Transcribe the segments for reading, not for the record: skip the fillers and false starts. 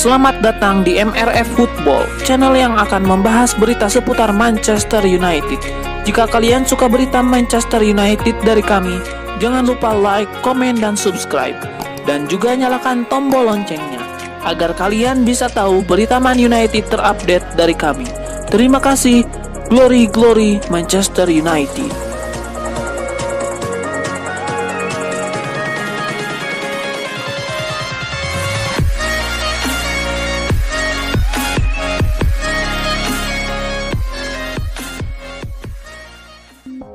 Selamat datang di MRF Football, channel yang akan membahas berita seputar Manchester United. Jika kalian suka berita Manchester United dari kami, jangan lupa like, komen, dan subscribe. Dan juga nyalakan tombol loncengnya, agar kalian bisa tahu berita Man United terupdate dari kami. Terima kasih, Glory Glory Manchester United.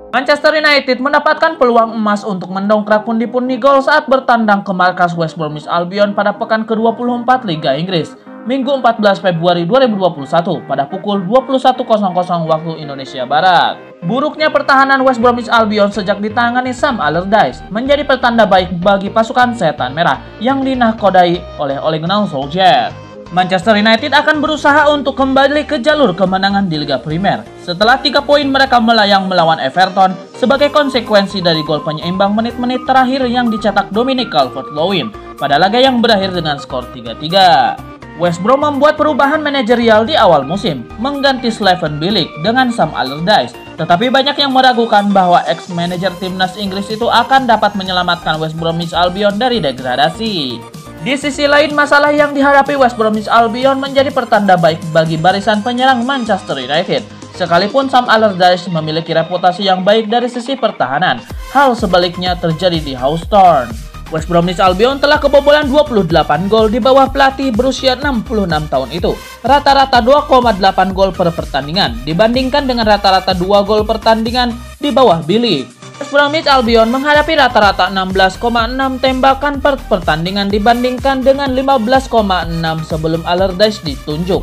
Manchester United mendapatkan peluang emas untuk mendongkrak pundi-pundi gol saat bertandang ke markas West Bromwich Albion pada pekan ke-24 Liga Inggris, Minggu 14 Februari 2021 pada pukul 21.00 waktu Indonesia Barat. Buruknya pertahanan West Bromwich Albion sejak ditangani Sam Allardyce menjadi pertanda baik bagi pasukan Setan Merah yang dinahkodai oleh Ole Gunnar Solskjaer. Manchester United akan berusaha untuk kembali ke jalur kemenangan di Liga Primer setelah 3 poin mereka melayang melawan Everton sebagai konsekuensi dari gol penyeimbang menit-menit terakhir yang dicetak Dominic Calvert-Lewin pada laga yang berakhir dengan skor 3-3. West Brom membuat perubahan manajerial di awal musim, mengganti Slaven Bilic dengan Sam Allardyce, tetapi banyak yang meragukan bahwa ex-manajer timnas Inggris itu akan dapat menyelamatkan West Bromwich Albion dari degradasi. Di sisi lain, masalah yang dihadapi West Bromwich Albion menjadi pertanda baik bagi barisan penyerang Manchester United. Sekalipun Sam Allardyce memiliki reputasi yang baik dari sisi pertahanan, hal sebaliknya terjadi di Hawthorn. West Bromwich Albion telah kebobolan 28 gol di bawah pelatih berusia 66 tahun itu. Rata-rata 2,8 gol per pertandingan dibandingkan dengan rata-rata 2 gol pertandingan di bawah Bilic. West Bromwich Albion menghadapi rata-rata 16,6 tembakan per pertandingan dibandingkan dengan 15,6 sebelum Allardyce ditunjuk.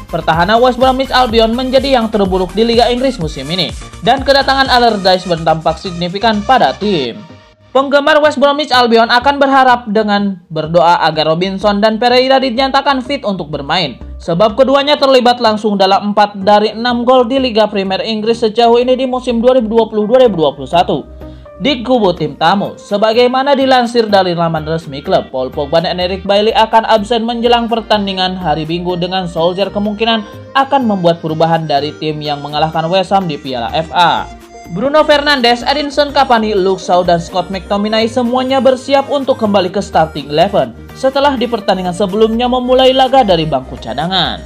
Pertahanan West Bromwich Albion menjadi yang terburuk di Liga Inggris musim ini, dan kedatangan Allardyce berdampak signifikan pada tim. Penggemar West Bromwich Albion akan berharap dengan berdoa agar Robinson dan Pereira dinyatakan fit untuk bermain, sebab keduanya terlibat langsung dalam 4 dari 6 gol di Liga Premier Inggris sejauh ini di musim 2020-2021. Di kubu tim tamu, sebagaimana dilansir dari laman resmi klub, Paul Pogba dan Eric Bailly akan absen menjelang pertandingan hari Minggu dengan Solskjaer kemungkinan akan membuat perubahan dari tim yang mengalahkan West Ham di Piala FA. Bruno Fernandes, Edinson Cavani, Luke Shaw, dan Scott McTominay semuanya bersiap untuk kembali ke starting 11 setelah di pertandingan sebelumnya memulai laga dari bangku cadangan.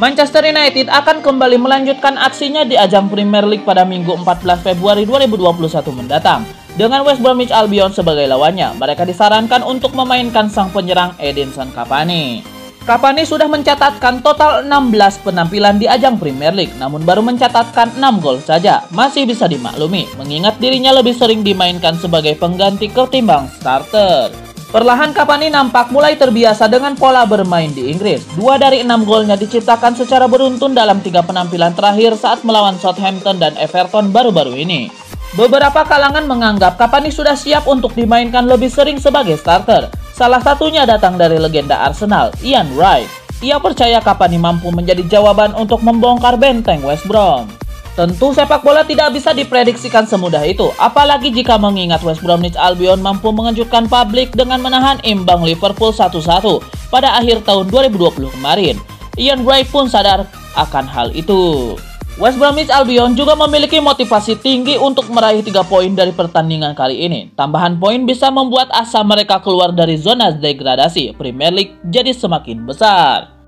Manchester United akan kembali melanjutkan aksinya di ajang Premier League pada Minggu 14 Februari 2021 mendatang. Dengan West Bromwich Albion sebagai lawannya, mereka disarankan untuk memainkan sang penyerang Edinson Cavani. Cavani sudah mencatatkan total 16 penampilan di ajang Premier League, namun baru mencatatkan 6 gol saja. Masih bisa dimaklumi, mengingat dirinya lebih sering dimainkan sebagai pengganti ketimbang starter. Perlahan Cavani nampak mulai terbiasa dengan pola bermain di Inggris. 2 dari 6 golnya diciptakan secara beruntun dalam 3 penampilan terakhir saat melawan Southampton dan Everton baru-baru ini. Beberapa kalangan menganggap Cavani sudah siap untuk dimainkan lebih sering sebagai starter. Salah satunya datang dari legenda Arsenal, Ian Wright. Ia percaya Cavani mampu menjadi jawaban untuk membongkar benteng West Brom. Tentu sepak bola tidak bisa diprediksikan semudah itu, apalagi jika mengingat West Bromwich Albion mampu mengejutkan publik dengan menahan imbang Liverpool 1-1 pada akhir tahun 2020 kemarin. Ian Wright pun sadar akan hal itu. West Bromwich Albion juga memiliki motivasi tinggi untuk meraih 3 poin dari pertandingan kali ini. Tambahan poin bisa membuat asa mereka keluar dari zona degradasi Premier League jadi semakin besar.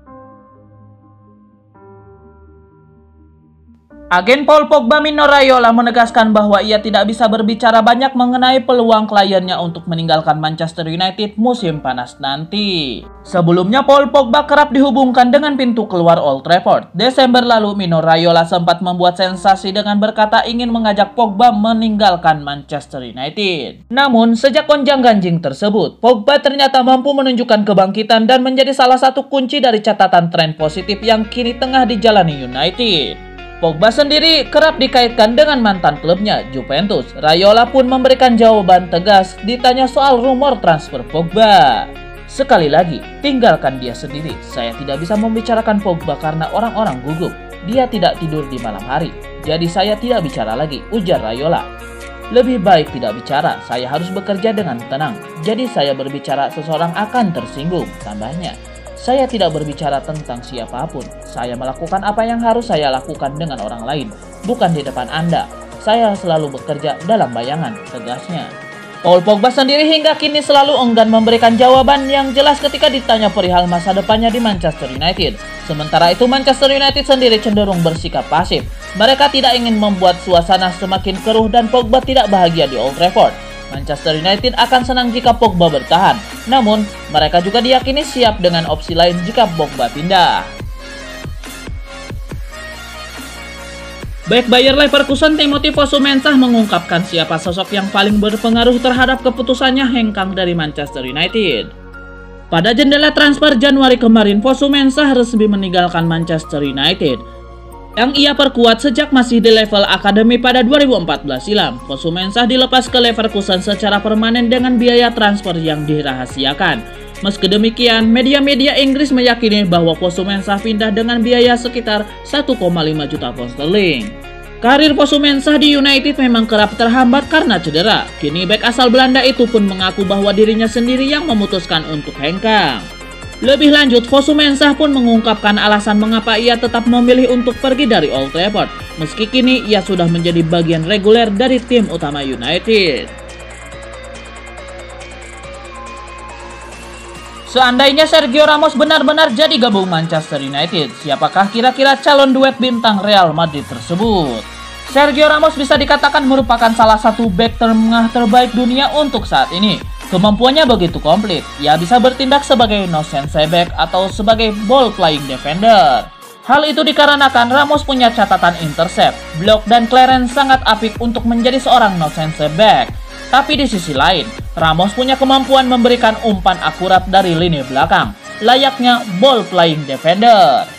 Agen Paul Pogba Mino Raiola menegaskan bahwa ia tidak bisa berbicara banyak mengenai peluang kliennya untuk meninggalkan Manchester United musim panas nanti. Sebelumnya Paul Pogba kerap dihubungkan dengan pintu keluar Old Trafford. Desember lalu Mino Raiola sempat membuat sensasi dengan berkata ingin mengajak Pogba meninggalkan Manchester United. Namun sejak gonjang-ganjing tersebut, Pogba ternyata mampu menunjukkan kebangkitan dan menjadi salah satu kunci dari catatan tren positif yang kini tengah dijalani United. Pogba sendiri kerap dikaitkan dengan mantan klubnya, Juventus. Raiola pun memberikan jawaban tegas ditanya soal rumor transfer Pogba. Sekali lagi, tinggalkan dia sendiri. Saya tidak bisa membicarakan Pogba karena orang-orang gugup. Dia tidak tidur di malam hari. Jadi saya tidak bicara lagi, ujar Raiola. Lebih baik tidak bicara, saya harus bekerja dengan tenang. Jadi saya berbicara seseorang akan tersinggung, tambahnya. Saya tidak berbicara tentang siapapun. Saya melakukan apa yang harus saya lakukan dengan orang lain, bukan di depan Anda. Saya selalu bekerja dalam bayangan, tegasnya. Paul Pogba sendiri hingga kini selalu enggan memberikan jawaban yang jelas ketika ditanya perihal masa depannya di Manchester United. Sementara itu Manchester United sendiri cenderung bersikap pasif. Mereka tidak ingin membuat suasana semakin keruh dan Pogba tidak bahagia di Old Trafford. Manchester United akan senang jika Pogba bertahan. Namun, mereka juga diyakini siap dengan opsi lain jika Pogba pindah. Back Bayer Leverkusen Timothy Fosu Mensah mengungkapkan siapa sosok yang paling berpengaruh terhadap keputusannya hengkang dari Manchester United. Pada jendela transfer Januari kemarin, Fosu Mensah resmi meninggalkan Manchester United yang ia perkuat sejak masih di level akademi pada 2014 silam. Fosu Mensah dilepas ke Leverkusen secara permanen dengan biaya transfer yang dirahasiakan. Meski demikian, media-media Inggris meyakini bahwa Fosu Mensah pindah dengan biaya sekitar 1,5 juta pound sterling. Karir Fosu Mensah di United memang kerap terhambat karena cedera. Kini bek asal Belanda itu pun mengaku bahwa dirinya sendiri yang memutuskan untuk hengkang. Lebih lanjut, Fosu Mensah pun mengungkapkan alasan mengapa ia tetap memilih untuk pergi dari Old Trafford, meski kini ia sudah menjadi bagian reguler dari tim utama United. Seandainya Sergio Ramos benar-benar jadi gabung Manchester United, siapakah kira-kira calon duet bintang Real Madrid tersebut? Sergio Ramos bisa dikatakan merupakan salah satu bek tengah terbaik dunia untuk saat ini. Kemampuannya begitu komplit, ia bisa bertindak sebagai no-sense back atau sebagai ball-playing defender. Hal itu dikarenakan Ramos punya catatan intercept, blok, dan clearance sangat apik untuk menjadi seorang no-sense back. Tapi di sisi lain, Ramos punya kemampuan memberikan umpan akurat dari lini belakang, layaknya ball-playing defender.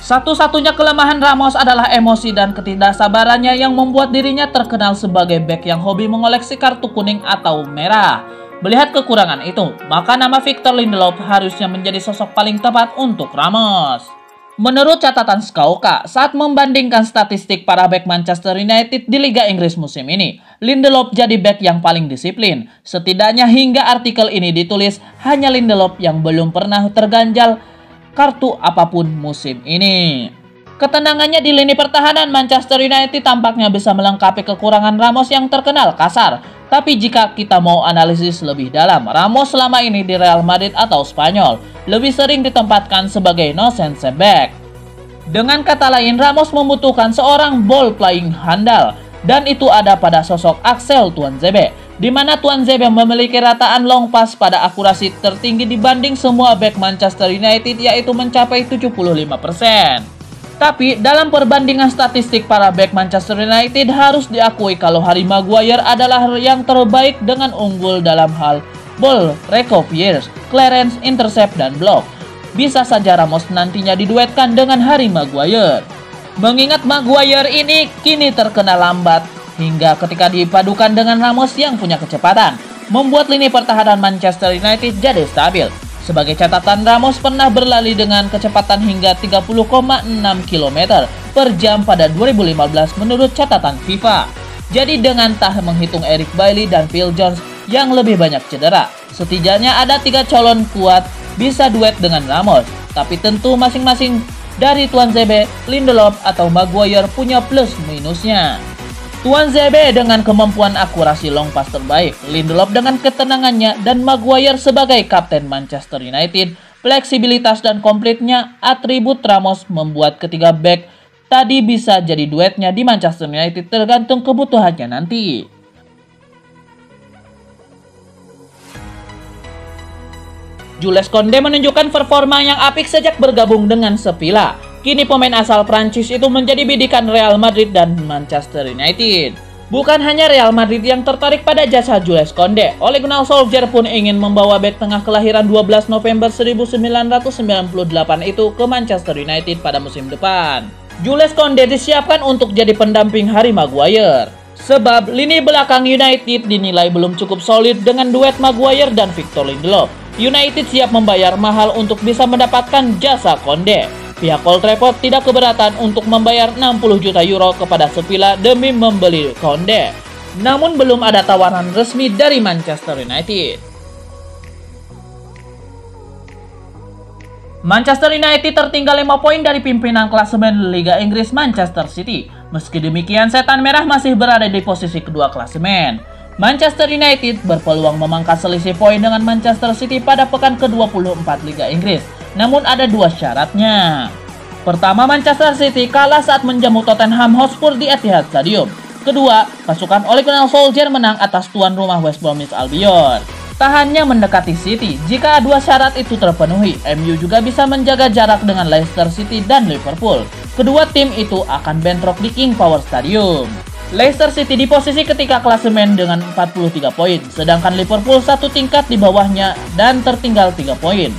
Satu-satunya kelemahan Ramos adalah emosi dan ketidaksabarannya yang membuat dirinya terkenal sebagai bek yang hobi mengoleksi kartu kuning atau merah. Melihat kekurangan itu, maka nama Victor Lindelof harusnya menjadi sosok paling tepat untuk Ramos. Menurut catatan Scouka, saat membandingkan statistik para bek Manchester United di Liga Inggris musim ini, Lindelof jadi bek yang paling disiplin. Setidaknya hingga artikel ini ditulis, hanya Lindelof yang belum pernah terganjal kartu apapun musim ini. Ketenangannya di lini pertahanan Manchester United tampaknya bisa melengkapi kekurangan Ramos yang terkenal kasar. Tapi jika kita mau analisis lebih dalam, Ramos selama ini di Real Madrid atau Spanyol lebih sering ditempatkan sebagai no-sense back. Dengan kata lain, Ramos membutuhkan seorang ball playing handal, dan itu ada pada sosok Axel Tuanzebe, di mana Tuanzebe memiliki rataan long pass pada akurasi tertinggi dibanding semua back Manchester United, yaitu mencapai 75%. Tapi dalam perbandingan statistik para back Manchester United harus diakui kalau Harry Maguire adalah yang terbaik dengan unggul dalam hal ball recoveries, clearance, intercept, dan block. Bisa saja Ramos nantinya diduetkan dengan Harry Maguire. Mengingat Maguire ini kini terkena lambat hingga ketika dipadukan dengan Ramos yang punya kecepatan, membuat lini pertahanan Manchester United jadi stabil. Sebagai catatan, Ramos pernah berlari dengan kecepatan hingga 30,6 km per jam pada 2015 menurut catatan FIFA. Jadi dengan tak menghitung Eric Bailly dan Phil Jones yang lebih banyak cedera, setidaknya ada 3 calon kuat bisa duet dengan Ramos. Tapi tentu masing-masing dari Tuanzebe, Lindelof, atau Maguire punya plus minusnya. Tuanzebe dengan kemampuan akurasi long pass terbaik, Lindelof dengan ketenangannya, dan Maguire sebagai kapten Manchester United, fleksibilitas dan komplitnya atribut Ramos membuat ketiga back tadi bisa jadi duetnya di Manchester United tergantung kebutuhannya nanti. Jules Koundé menunjukkan performa yang apik sejak bergabung dengan Sevilla. Kini pemain asal Prancis itu menjadi bidikan Real Madrid dan Manchester United. Bukan hanya Real Madrid yang tertarik pada jasa Jules Koundé, Ole Gunnar Solskjaer pun ingin membawa bek tengah kelahiran 12 November 1998 itu ke Manchester United pada musim depan. Jules Koundé disiapkan untuk jadi pendamping Harry Maguire. Sebab lini belakang United dinilai belum cukup solid dengan duet Maguire dan Victor Lindelof. United siap membayar mahal untuk bisa mendapatkan jasa Koundé. Pihak Old Trafford tidak keberatan untuk membayar 60 juta euro kepada Sevilla demi membeli Koundé. namun belum ada tawaran resmi dari Manchester United. Manchester United tertinggal 5 poin dari pimpinan klasemen Liga Inggris Manchester City. Meski demikian, Setan Merah masih berada di posisi kedua klasemen. Manchester United berpeluang memangkas selisih poin dengan Manchester City pada pekan ke-24 Liga Inggris. Namun ada dua syaratnya. Pertama, Manchester City kalah saat menjamu Tottenham Hotspur di Etihad Stadium. Kedua, pasukan Ole Gunnar Solskjaer menang atas tuan rumah West Bromwich Albion. Tak hanya mendekati City, jika dua syarat itu terpenuhi, MU juga bisa menjaga jarak dengan Leicester City dan Liverpool. Kedua tim itu akan bentrok di King Power Stadium. Leicester City di posisi ketiga klasemen dengan 43 poin, sedangkan Liverpool satu tingkat di bawahnya dan tertinggal 3 poin.